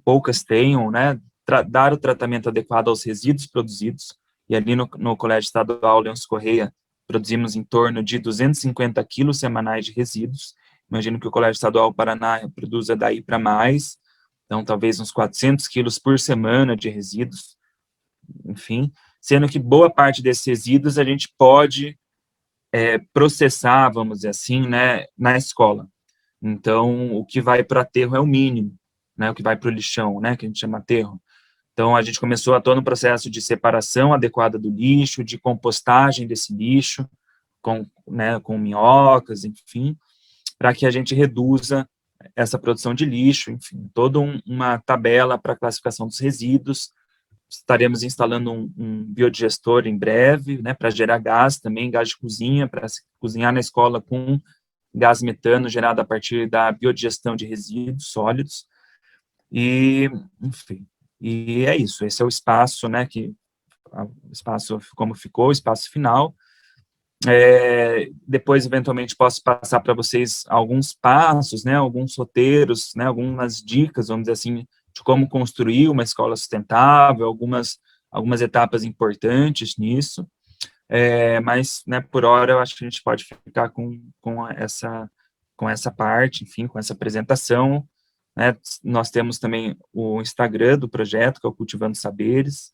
poucas tenham, né, dar o tratamento adequado aos resíduos produzidos, e ali no Colégio Estadual Leôncio Correia, produzimos em torno de 250 quilos semanais de resíduos. Imagino que o Colégio Estadual Paraná produza daí para mais, então talvez uns 400 quilos por semana de resíduos, enfim, sendo que boa parte desses resíduos a gente pode processar, vamos dizer assim, né, na escola. Então, o que vai para aterro é o mínimo, né, o que vai para o lixão, né, que a gente chama aterro. Então, a gente começou a todo no processo de separação adequada do lixo, de compostagem desse lixo, com minhocas, enfim, para que a gente reduza essa produção de lixo, enfim, toda uma tabela para classificação dos resíduos. Estaremos instalando um biodigestor em breve, né, para gerar gás também, gás de cozinha, para cozinhar na escola com gás metano gerado a partir da biodigestão de resíduos sólidos. E, enfim, e é isso, esse é o espaço, né, o espaço como ficou, o espaço final. Depois, eventualmente, posso passar para vocês alguns passos, né, alguns roteiros, né, algumas dicas, vamos dizer assim, de como construir uma escola sustentável, algumas etapas importantes nisso, mas, né, por hora, eu acho que a gente pode ficar com essa parte, enfim, com essa apresentação, né. Nós temos também o Instagram do projeto, que é o Cultivando Saberes,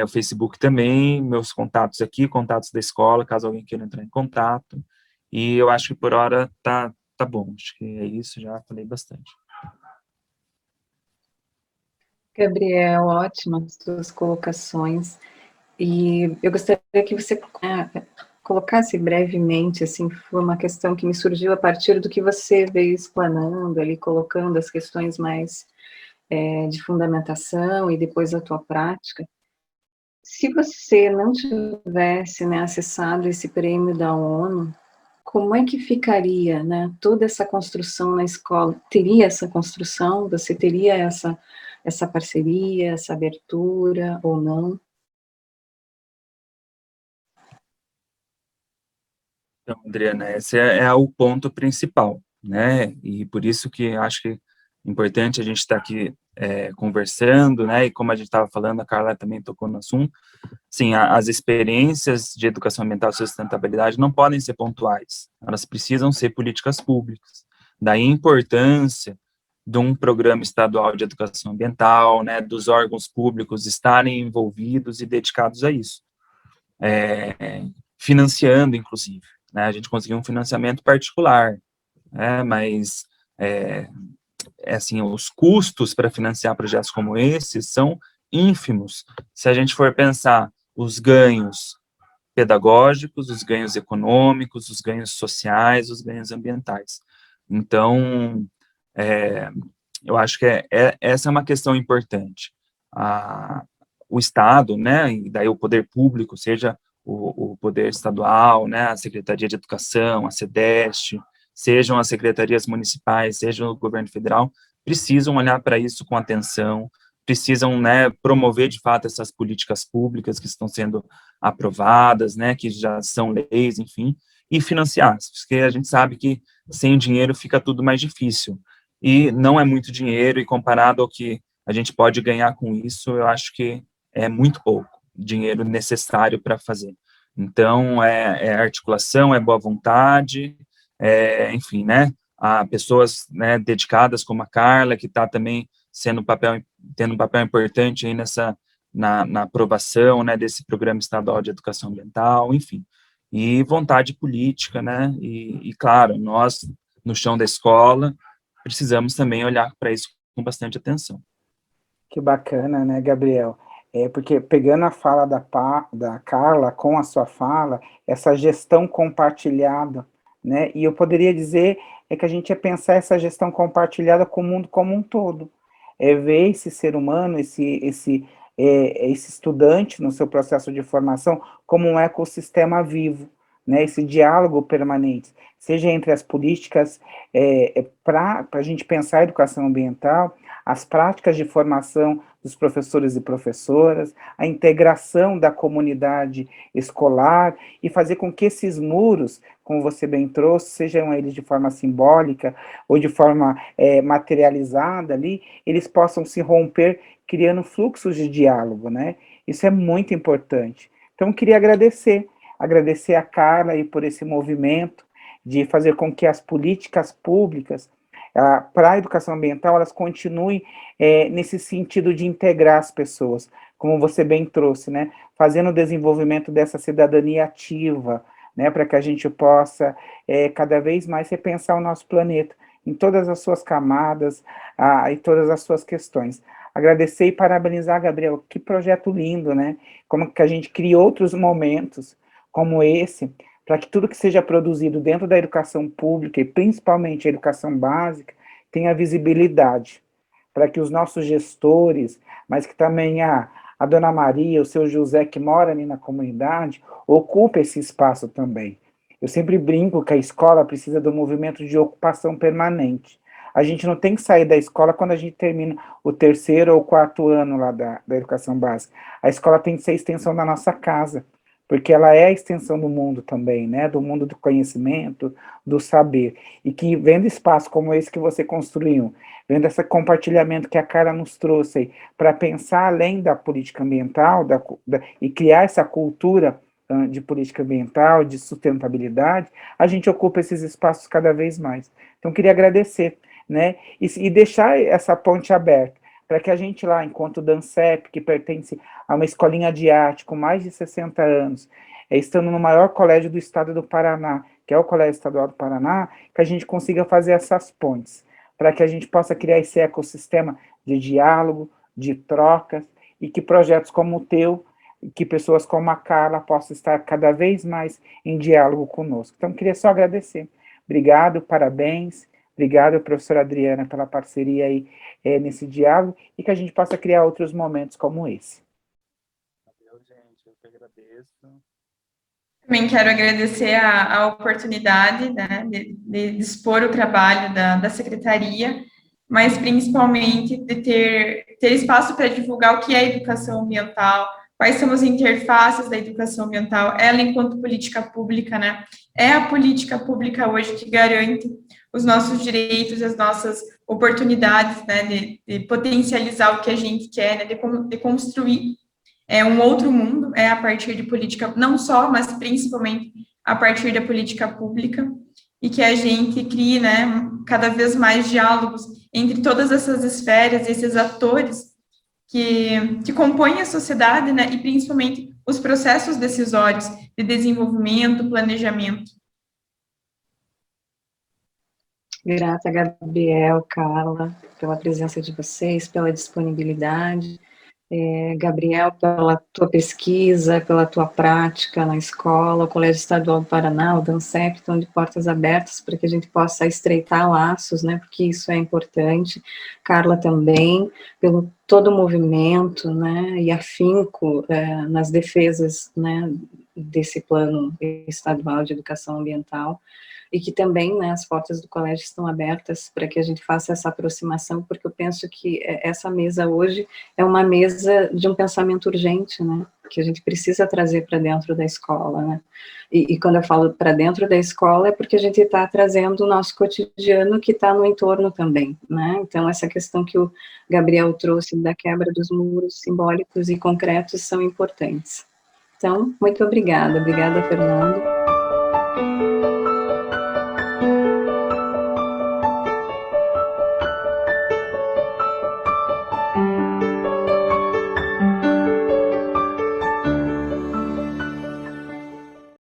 o Facebook também, meus contatos aqui, contatos da escola, caso alguém queira entrar em contato, e eu acho que por hora tá bom, acho que é isso, já falei bastante. Gabriel, ótimas suas colocações, e eu gostaria que você colocasse brevemente, assim, foi uma questão que me surgiu a partir do que você veio explanando ali, colocando as questões mais de fundamentação e depois a tua prática. Se você não tivesse, né, acessado esse prêmio da ONU, como é que ficaria, né, toda essa construção na escola? Teria essa construção? Você teria essa parceria, essa abertura ou não? Então, Adriana, esse é o ponto principal, né, e por isso que acho que é importante a gente estar aqui conversando, né, e como a gente estava falando, a Carla também tocou no assunto, sim, as experiências de educação ambiental e sustentabilidade não podem ser pontuais, elas precisam ser políticas públicas. Daí a importância de um programa estadual de educação ambiental, né, dos órgãos públicos estarem envolvidos e dedicados a isso, financiando, inclusive, né, a gente conseguiu um financiamento particular, né, mas assim, os custos para financiar projetos como esses são ínfimos, se a gente for pensar os ganhos pedagógicos, os ganhos econômicos, os ganhos sociais, os ganhos ambientais. Então, eu acho que essa é uma questão importante. O Estado, né, e daí o poder público, seja o poder estadual, né, a Secretaria de Educação, a SEDEST, sejam as secretarias municipais, seja o governo federal, precisam olhar para isso com atenção, precisam, né, promover de fato essas políticas públicas que estão sendo aprovadas, né, que já são leis, enfim, e financiar, porque a gente sabe que sem dinheiro fica tudo mais difícil, e não é muito dinheiro, e comparado ao que a gente pode ganhar com isso, eu acho que é muito pouco dinheiro necessário para fazer. Então, é articulação, é boa vontade, enfim, né, há pessoas, né, dedicadas como a Carla, que está também tendo um papel importante aí na aprovação, né, desse programa estadual de educação ambiental, enfim, e vontade política, né, e claro, nós, no chão da escola, precisamos também olhar para isso com bastante atenção. Que bacana, né, Gabriel? Porque pegando a fala da Carla com a sua fala, essa gestão compartilhada, né? E eu poderia dizer que a gente ia pensar essa gestão compartilhada com o mundo como um todo. Ver esse ser humano, esse estudante no seu processo de formação como um ecossistema vivo, né, esse diálogo permanente, seja entre as políticas para a gente pensar a educação ambiental, as práticas de formação dos professores e professoras, a integração da comunidade escolar e fazer com que esses muros, como você bem trouxe, sejam eles de forma simbólica ou de forma materializada ali, eles possam se romper criando fluxos de diálogo, né? Isso é muito importante. Então, queria agradecer a Carla aí por esse movimento de fazer com que as políticas públicas para a educação ambiental, elas continuem nesse sentido de integrar as pessoas, como você bem trouxe, né, fazendo o desenvolvimento dessa cidadania ativa, né, para que a gente possa cada vez mais repensar o nosso planeta, em todas as suas camadas e todas as suas questões. Agradecer e parabenizar, Gabriel, que projeto lindo, né, como que a gente cria outros momentos como esse, para que tudo que seja produzido dentro da educação pública, e principalmente a educação básica, tenha visibilidade, para que os nossos gestores, mas que também a Dona Maria, o seu José, que mora ali na comunidade, ocupe esse espaço também. Eu sempre brinco que a escola precisa do movimento de ocupação permanente. A gente não tem que sair da escola quando a gente termina o 3º ou 4º ano lá da educação básica. A escola tem que ser a extensão da nossa casa, porque ela é a extensão do mundo também, né, do mundo do conhecimento, do saber, e que vendo espaço como esse que você construiu, vendo esse compartilhamento que a Carla nos trouxe aí, para pensar além da política ambiental, e criar essa cultura de política ambiental, de sustentabilidade, a gente ocupa esses espaços cada vez mais. Então, queria agradecer, né, e deixar essa ponte aberta, para que a gente lá, enquanto DANCEP, que pertence a uma escolinha de arte com mais de 60 anos, estando no maior colégio do estado do Paraná, que é o Colégio Estadual do Paraná, que a gente consiga fazer essas pontes, para que a gente possa criar esse ecossistema de diálogo, de trocas, e que projetos como o teu, que pessoas como a Carla possam estar cada vez mais em diálogo conosco. Então, queria só agradecer. Obrigado, parabéns. Obrigado, professora Adriana, pela parceria aí nesse diálogo, e que a gente possa criar outros momentos como esse. Valeu, gente, eu que agradeço. Também quero agradecer a oportunidade, né, de expor o trabalho da secretaria, mas principalmente de ter espaço para divulgar o que é educação ambiental, quais são as interfaces da educação ambiental, ela enquanto política pública, né, é a política pública hoje que garante os nossos direitos, as nossas oportunidades, né, de potencializar o que a gente quer, né, de construir um outro mundo, a partir de política, não só, mas principalmente a partir da política pública, e que a gente crie, né, cada vez mais diálogos entre todas essas esferas, esses atores que compõem a sociedade, né, e principalmente os processos decisórios de desenvolvimento, planejamento. Grata, Gabriel, Carla, pela presença de vocês, pela disponibilidade. Gabriel, pela tua pesquisa, pela tua prática na escola, o Colégio Estadual do Paraná, o DANCEP, estão de portas abertas para que a gente possa estreitar laços, né, porque isso é importante. Carla também, pelo todo o movimento, né, e afinco nas defesas, né, desse plano estadual de educação ambiental, e que também, né, as portas do colégio estão abertas para que a gente faça essa aproximação, porque eu penso que essa mesa hoje é uma mesa de um pensamento urgente, né, que a gente precisa trazer para dentro da escola, né, e quando eu falo para dentro da escola é porque a gente está trazendo o nosso cotidiano que está no entorno também, né, então essa questão que o Gabriel trouxe da quebra dos muros simbólicos e concretos são importantes. Então, muito obrigada, Fernando.